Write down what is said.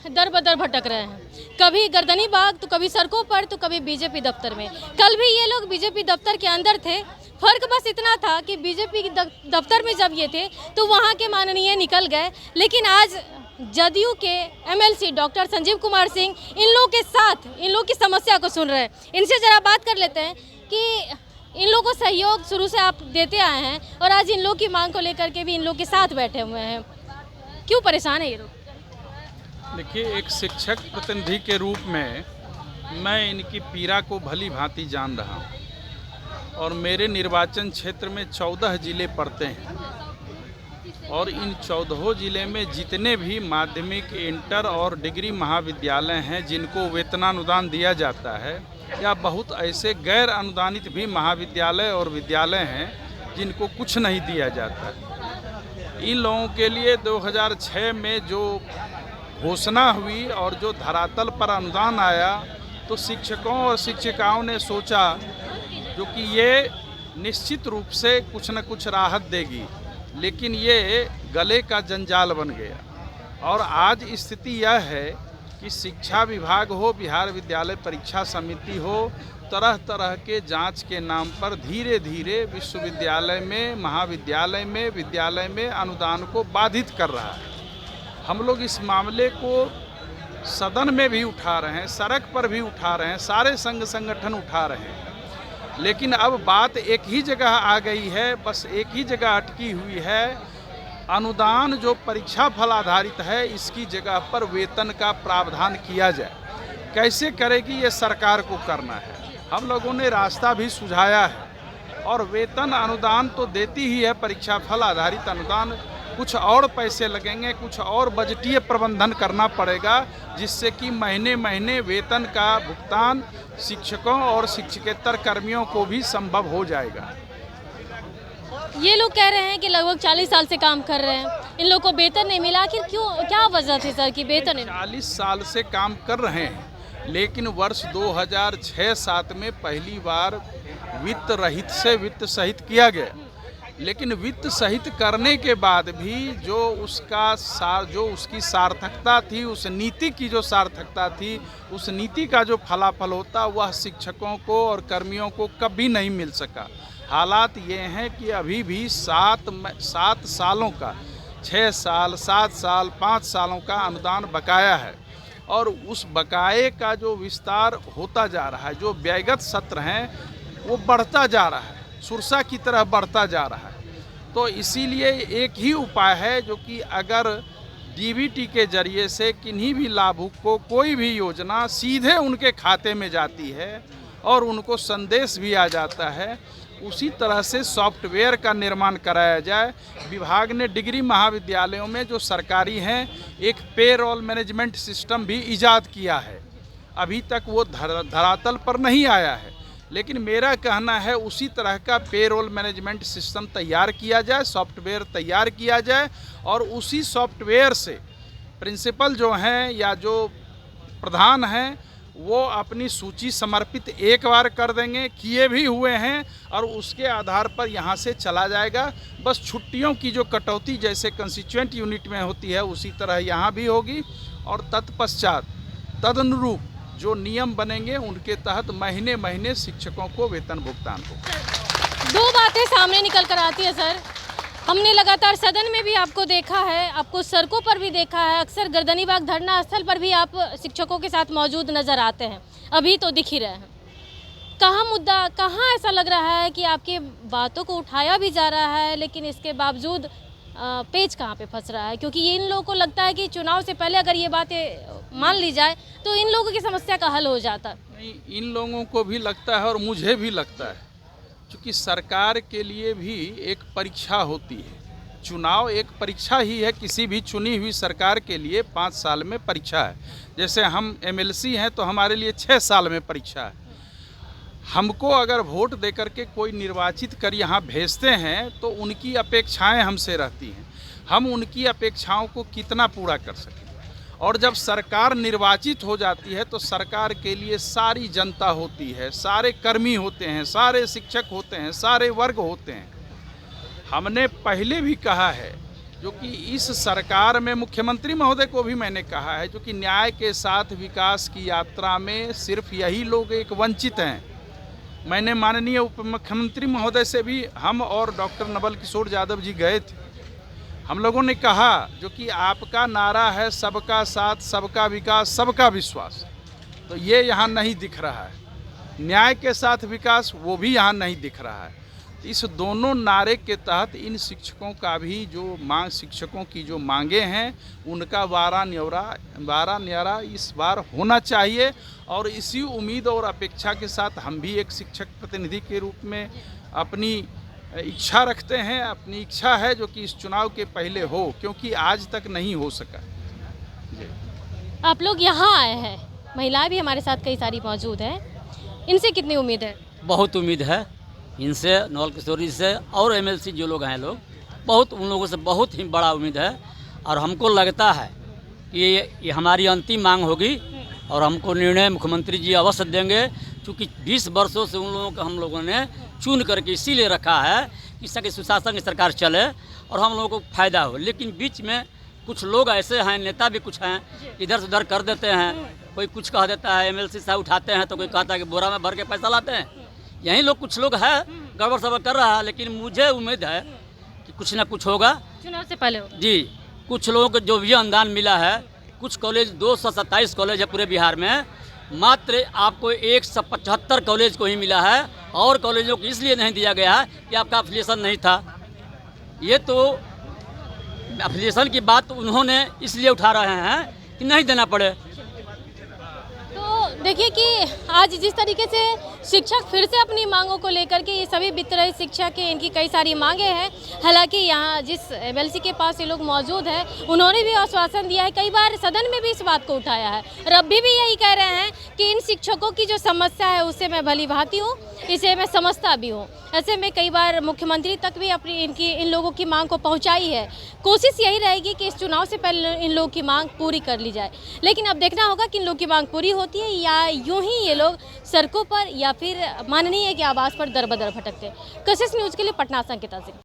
दर बदर भटक रहे हैं, कभी गर्दनी बाग तो कभी सड़कों पर तो कभी बीजेपी दफ्तर में। कल भी ये लोग बीजेपी दफ्तर के अंदर थे, फर्क बस इतना था कि बीजेपी दफ्तर में जब ये थे तो वहाँ के माननीय निकल गए, लेकिन आज जदयू के एमएलसी डॉक्टर संजीव कुमार सिंह इन लोगों के साथ इन लोग की समस्या को सुन रहे हैं। इनसे ज़रा बात कर लेते हैं कि इन लोगों को सहयोग शुरू से आप देते आए हैं और आज इन लोग की मांग को लेकर के भी इन लोग के साथ बैठे हुए हैं, क्यों परेशान है ये लोग? देखिए, एक शिक्षक प्रतिनिधि के रूप में मैं इनकी पीड़ा को भली भांति जान रहा हूँ और मेरे निर्वाचन क्षेत्र में 14 जिले पड़ते हैं और इन 14 जिले में जितने भी माध्यमिक, इंटर और डिग्री महाविद्यालय हैं जिनको वेतनानुदान दिया जाता है, या बहुत ऐसे गैर अनुदानित भी महाविद्यालय और विद्यालय हैं जिनको कुछ नहीं दिया जाता। इन लोगों के लिए 2006 में जो घोषणा हुई और जो धरातल पर अनुदान आया, तो शिक्षकों और शिक्षिकाओं ने सोचा जो कि ये निश्चित रूप से कुछ न कुछ राहत देगी, लेकिन ये गले का जंजाल बन गया। और आज स्थिति यह है कि शिक्षा विभाग हो, बिहार विद्यालय परीक्षा समिति हो, तरह तरह के जांच के नाम पर धीरे धीरे विश्वविद्यालय में, महाविद्यालय में, विद्यालय में अनुदान को बाधित कर रहा है। हम लोग इस मामले को सदन में भी उठा रहे हैं, सड़क पर भी उठा रहे हैं, सारे संघ संगठन उठा रहे हैं, लेकिन अब बात एक ही जगह आ गई है, बस एक ही जगह अटकी हुई है। अनुदान जो परीक्षा फल आधारित है, इसकी जगह पर वेतन का प्रावधान किया जाए। कैसे करेगी ये सरकार को करना है। हम लोगों ने रास्ता भी सुझाया है और वेतन अनुदान तो देती ही है परीक्षा फल आधारित अनुदान, कुछ और पैसे लगेंगे, कुछ और बजटीय प्रबंधन करना पड़ेगा, जिससे कि महीने महीने वेतन का भुगतान शिक्षकों और शिक्षकेतर कर्मियों को भी संभव हो जाएगा। ये लोग कह रहे हैं कि लगभग 40 साल से काम कर रहे हैं, इन लोग को वेतन नहीं मिला। आखिर क्यों, क्या वजह थी सर कि वेतन नहीं? 40 साल से काम कर रहे हैं, लेकिन वर्ष 2006-07 में पहली बार वित्त रहित से वित्त सहित किया गया, लेकिन वित्त सहित करने के बाद भी जो उसकी सार्थकता थी, उस नीति की जो सार्थकता थी, उस नीति का जो फलाफल होता, वह शिक्षकों को और कर्मियों को कभी नहीं मिल सका। हालात ये हैं कि अभी भी 7 सालों का, 6 साल, 7 साल, 5 सालों का अनुदान बकाया है और उस बकाये का जो विस्तार होता जा रहा है, जो व्ययगत सत्र हैं वो बढ़ता जा रहा है, सुरसा की तरह बढ़ता जा रहा है। तो इसीलिए एक ही उपाय है जो कि अगर डीबीटी के जरिए से किन्हीं भी लाभुक को कोई भी योजना सीधे उनके खाते में जाती है और उनको संदेश भी आ जाता है, उसी तरह से सॉफ्टवेयर का निर्माण कराया जाए। विभाग ने डिग्री महाविद्यालयों में जो सरकारी हैं, एक पेरोल मैनेजमेंट सिस्टम भी इजाद किया है। अभी तक वो धरातल पर नहीं आया है, लेकिन मेरा कहना है उसी तरह का पेरोल मैनेजमेंट सिस्टम तैयार किया जाए, सॉफ्टवेयर तैयार किया जाए और उसी सॉफ्टवेयर से प्रिंसिपल जो हैं या जो प्रधान हैं वो अपनी सूची समर्पित एक बार कर देंगे, किए भी हुए हैं, और उसके आधार पर यहाँ से चला जाएगा। बस छुट्टियों की जो कटौती जैसे कंस्टिट्यूएंट यूनिट में होती है, उसी तरह यहाँ भी होगी और तत्पश्चात तदनुरूप जो नियम बनेंगे उनके तहत महीने महीने शिक्षकों को वेतन भुगतान होगा। दो बातें सामने निकल कर आती है सर, हमने लगातार सदन में भी आपको देखा है, आपको सड़कों पर भी देखा है, अक्सर गर्दनीबाग धरना स्थल पर भी आप शिक्षकों के साथ मौजूद नज़र आते हैं, अभी तो दिख ही रहे हैं। कहाँ मुद्दा, कहाँ ऐसा लग रहा है कि आपकी बातों को उठाया भी जा रहा है, लेकिन इसके बावजूद पेच कहाँ पे फंस रहा है? क्योंकि इन लोगों को लगता है कि चुनाव से पहले अगर ये बातें मान ली जाए तो इन लोगों की समस्या का हल हो जाता। नहीं, इन लोगों को भी लगता है और मुझे भी लगता है, क्योंकि सरकार के लिए भी एक परीक्षा होती है। चुनाव एक परीक्षा ही है, किसी भी चुनी हुई सरकार के लिए 5 साल में परीक्षा है। जैसे हम एमएलसी हैं तो हमारे लिए 6 साल में परीक्षा है। हमको अगर वोट देकर के कोई निर्वाचित कर यहाँ भेजते हैं तो उनकी अपेक्षाएं हमसे रहती हैं, हम उनकी अपेक्षाओं को कितना पूरा कर सकें। और जब सरकार निर्वाचित हो जाती है तो सरकार के लिए सारी जनता होती है, सारे कर्मी होते हैं, सारे शिक्षक होते हैं, सारे वर्ग होते हैं। हमने पहले भी कहा है जो कि इस सरकार में मुख्यमंत्री महोदय को भी मैंने कहा है, जो कि न्याय के साथ विकास की यात्रा में सिर्फ यही लोग एक वंचित हैं। मैंने माननीय उप मुख्यमंत्री महोदय से भी हम और डॉक्टर नवल किशोर यादव जी गए थे। हम लोगों ने कहा जो कि आपका नारा है सबका साथ, सबका विकास, सबका विश्वास, तो ये यहाँ नहीं दिख रहा है। न्याय के साथ विकास वो भी यहाँ नहीं दिख रहा है। इस दोनों नारे के तहत इन शिक्षकों का भी जो शिक्षकों की जो मांगे हैं उनका वारा न्यारा इस बार होना चाहिए। और इसी उम्मीद और अपेक्षा के साथ हम भी एक शिक्षक प्रतिनिधि के रूप में अपनी इच्छा रखते हैं। अपनी इच्छा है जो कि इस चुनाव के पहले हो, क्योंकि आज तक नहीं हो सका। आप लोग यहाँ आए हैं, महिलाएं भी हमारे साथ कई सारी मौजूद हैं, इनसे कितनी उम्मीद है? बहुत उम्मीद है इनसे, नवल किशोर जी से और एमएलसी जो लोग हैं लोग, बहुत उन लोगों से बहुत ही बड़ा उम्मीद है। और हमको लगता है कि ये हमारी अंतिम मांग होगी और हमको निर्णय मुख्यमंत्री जी अवश्य देंगे, क्योंकि 20 वर्षों से उन लोगों को हम लोगों ने चुन करके इसीलिए रखा है कि इसका सुशासन की सरकार चले और हम लोगों को फ़ायदा हो। लेकिन बीच में कुछ लोग ऐसे हैं, नेता भी कुछ हैं, इधर से उधर कर देते हैं। कोई कुछ कह देता है, एमएलसी साहब उठाते हैं तो कोई कहता है कि बोरा में भर के पैसा लाते हैं। यही लोग कुछ लोग हैं गड़बड़ सड़बड़ कर रहा है, लेकिन मुझे उम्मीद है कि कुछ ना कुछ होगा। चुनाव से पहले होगा जी। कुछ लोगों को जो भी अनुदान मिला है, कुछ कॉलेज 227 कॉलेज है पूरे बिहार में, मात्र आपको 175 कॉलेज को ही मिला है और कॉलेजों को इसलिए नहीं दिया गया है कि आपका एफिलिएशन नहीं था। ये तो एफिलिएशन की बात उन्होंने इसलिए उठा रहे हैं कि नहीं देना पड़े। तो देखिए कि आज जिस तरीके से शिक्षक फिर से अपनी मांगों को लेकर के, ये सभी वित्तीय शिक्षक के इनकी कई सारी मांगे हैं। हालांकि यहाँ जिस एमएलसी के पास ये लोग मौजूद हैं, उन्होंने भी आश्वासन दिया है, कई बार सदन में भी इस बात को उठाया है और अभी भी यही कह रहे हैं कि इन शिक्षकों की जो समस्या है उससे मैं भली भांति हूँ, इसे मैं समझता भी हूँ। ऐसे में कई बार मुख्यमंत्री तक भी अपनी इन लोगों की मांग को पहुँचाई है। कोशिश यही रहेगी कि इस चुनाव से पहले इन लोगों की मांग पूरी कर ली जाए। लेकिन अब देखना होगा कि इन लोगों की मांग पूरी होती है या यूं ही ये लोग सड़कों पर या फिर माननीय के आवास पर दर बदर भटकते। कशिश न्यूज़ के लिए पटना से अंकिता सिंह।